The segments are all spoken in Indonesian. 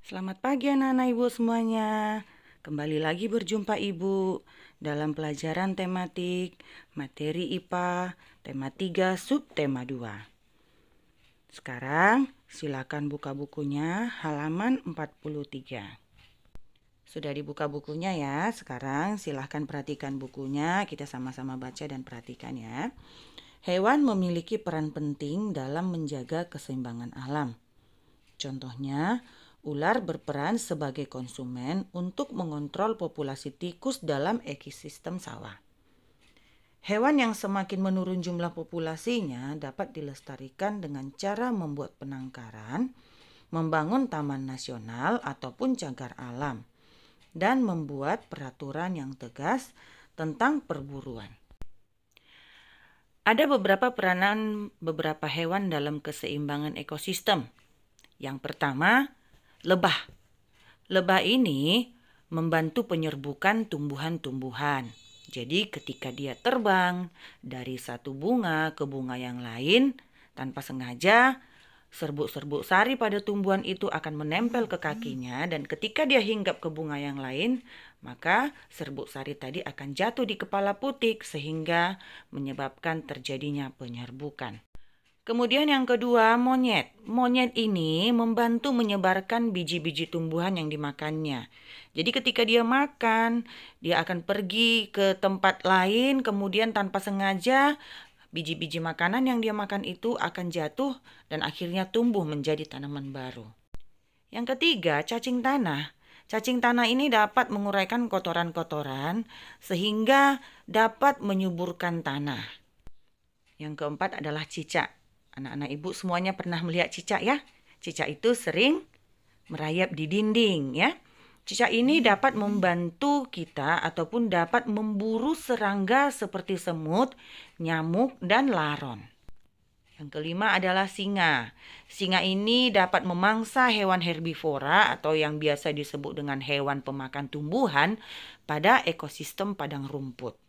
Selamat pagi anak-anak ibu semuanya. Kembali lagi berjumpa ibu dalam pelajaran tematik materi IPA tema 3 subtema 2. Sekarang silakan buka bukunya halaman 43. Sudah dibuka bukunya ya. Sekarang silakan perhatikan bukunya. Kita sama-sama baca dan perhatikan ya. Hewan memiliki peran penting dalam menjaga keseimbangan alam. Contohnya, ular berperan sebagai konsumen untuk mengontrol populasi tikus dalam ekosistem sawah. Hewan yang semakin menurun jumlah populasinya dapat dilestarikan dengan cara membuat penangkaran, membangun taman nasional ataupun cagar alam, dan membuat peraturan yang tegas tentang perburuan. Ada beberapa peranan beberapa hewan dalam keseimbangan ekosistem. Yang pertama, lebah. Lebah ini membantu penyerbukan tumbuhan-tumbuhan. Jadi ketika dia terbang dari satu bunga ke bunga yang lain, tanpa sengaja, serbuk-serbuk sari pada tumbuhan itu akan menempel ke kakinya, dan ketika dia hinggap ke bunga yang lain, maka serbuk sari tadi akan jatuh di kepala putik sehingga menyebabkan terjadinya penyerbukan. Kemudian yang kedua, monyet. Monyet ini membantu menyebarkan biji-biji tumbuhan yang dimakannya. Jadi ketika dia makan, dia akan pergi ke tempat lain, kemudian tanpa sengaja biji-biji makanan yang dia makan itu akan jatuh dan akhirnya tumbuh menjadi tanaman baru. Yang ketiga, cacing tanah. Cacing tanah ini dapat menguraikan kotoran-kotoran sehingga dapat menyuburkan tanah. Yang keempat adalah cicak. Anak-anak ibu semuanya pernah melihat cicak ya? Cicak itu sering merayap di dinding ya. Cicak ini dapat membantu kita ataupun dapat memburu serangga seperti semut, nyamuk, dan laron. Yang kelima adalah singa. Singa ini dapat memangsa hewan herbivora atau yang biasa disebut dengan hewan pemakan tumbuhan pada ekosistem padang rumput.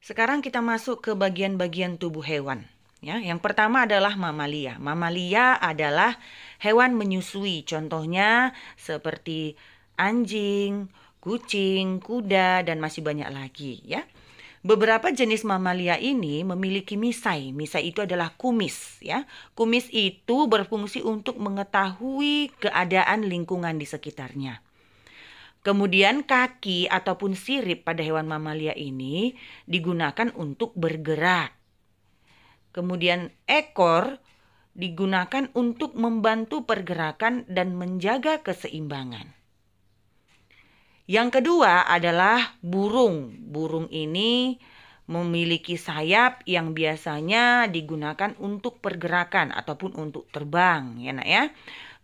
Sekarang kita masuk ke bagian-bagian tubuh hewan. Ya, yang pertama adalah mamalia. Mamalia adalah hewan menyusui. Contohnya seperti anjing, kucing, kuda, dan masih banyak lagi. Ya, beberapa jenis mamalia ini memiliki misai. Misai itu adalah kumis. Ya, kumis itu berfungsi untuk mengetahui keadaan lingkungan di sekitarnya. Kemudian kaki ataupun sirip pada hewan mamalia ini digunakan untuk bergerak. Kemudian ekor digunakan untuk membantu pergerakan dan menjaga keseimbangan. Yang kedua adalah burung. Burung ini memiliki sayap yang biasanya digunakan untuk pergerakan ataupun untuk terbang, ya nak ya.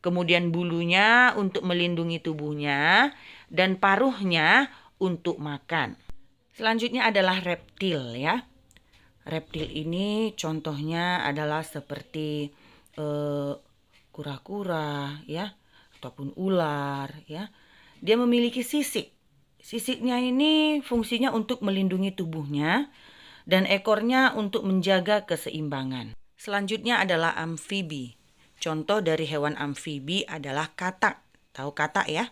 Kemudian bulunya untuk melindungi tubuhnya dan paruhnya untuk makan. Selanjutnya adalah reptil ya. Reptil ini contohnya adalah seperti kura-kura ya, ataupun ular ya. Dia memiliki sisik. Sisiknya ini fungsinya untuk melindungi tubuhnya dan ekornya untuk menjaga keseimbangan. Selanjutnya adalah amfibi. Contoh dari hewan amfibi adalah katak. Tahu katak ya?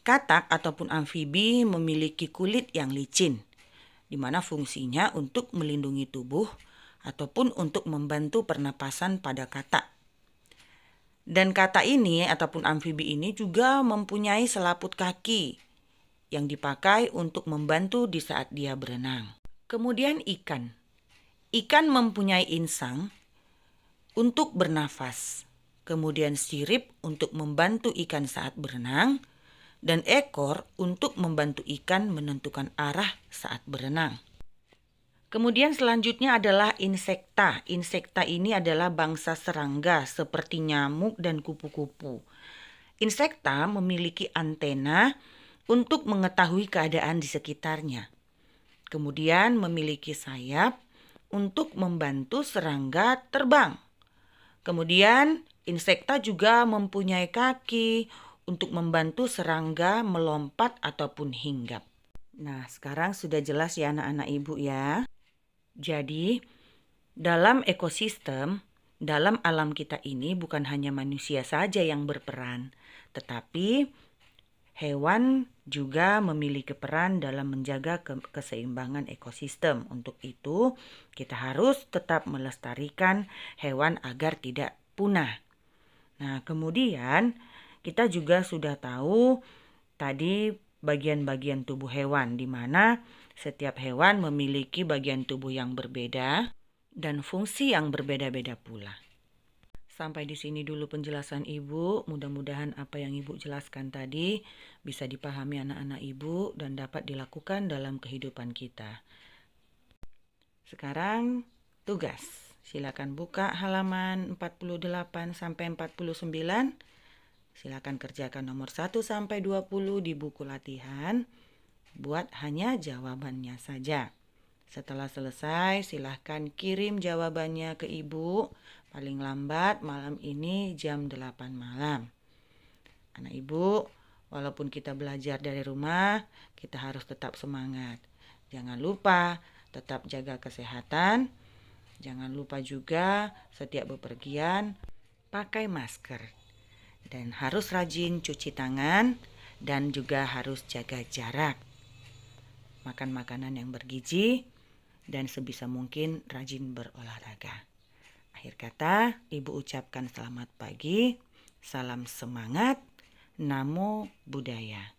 Katak ataupun amfibi memiliki kulit yang licin, di mana fungsinya untuk melindungi tubuh ataupun untuk membantu pernapasan pada katak. Dan katak ini ataupun amfibi ini juga mempunyai selaput kaki yang dipakai untuk membantu di saat dia berenang. Kemudian ikan. Ikan mempunyai insang untuk bernafas. Kemudian sirip untuk membantu ikan saat berenang. Dan ekor untuk membantu ikan menentukan arah saat berenang. Kemudian selanjutnya adalah insekta. Insekta ini adalah bangsa serangga seperti nyamuk dan kupu-kupu. Insekta memiliki antena untuk mengetahui keadaan di sekitarnya. Kemudian memiliki sayap untuk membantu serangga terbang. Kemudian insekta juga mempunyai kaki untuk membantu serangga melompat ataupun hinggap. Nah, sekarang sudah jelas ya anak-anak ibu ya. Jadi, dalam ekosistem, dalam alam kita ini bukan hanya manusia saja yang berperan, Tetapi hewan juga memiliki peran dalam menjaga keseimbangan ekosistem. Untuk itu, kita harus tetap melestarikan hewan agar tidak punah. Nah, kemudian kita juga sudah tahu tadi bagian-bagian tubuh hewan, di mana setiap hewan memiliki bagian tubuh yang berbeda dan fungsi yang berbeda-beda pula. Sampai di sini dulu penjelasan Ibu. Mudah-mudahan apa yang Ibu jelaskan tadi bisa dipahami anak-anak Ibu dan dapat dilakukan dalam kehidupan kita. Sekarang tugas. Silakan buka halaman 48 sampai 49. Silakan kerjakan nomor 1 sampai 20 di buku latihan. Buat hanya jawabannya saja. Setelah selesai, silahkan kirim jawabannya ke Ibu. Paling lambat malam ini jam 8 malam. Anak Ibu, walaupun kita belajar dari rumah, kita harus tetap semangat. Jangan lupa tetap jaga kesehatan. Jangan lupa juga setiap bepergian pakai masker. Dan harus rajin cuci tangan dan juga harus jaga jarak. Makan makanan yang bergizi dan sebisa mungkin rajin berolahraga. Akhir kata, Ibu ucapkan selamat pagi, salam semangat, namo buddhaya.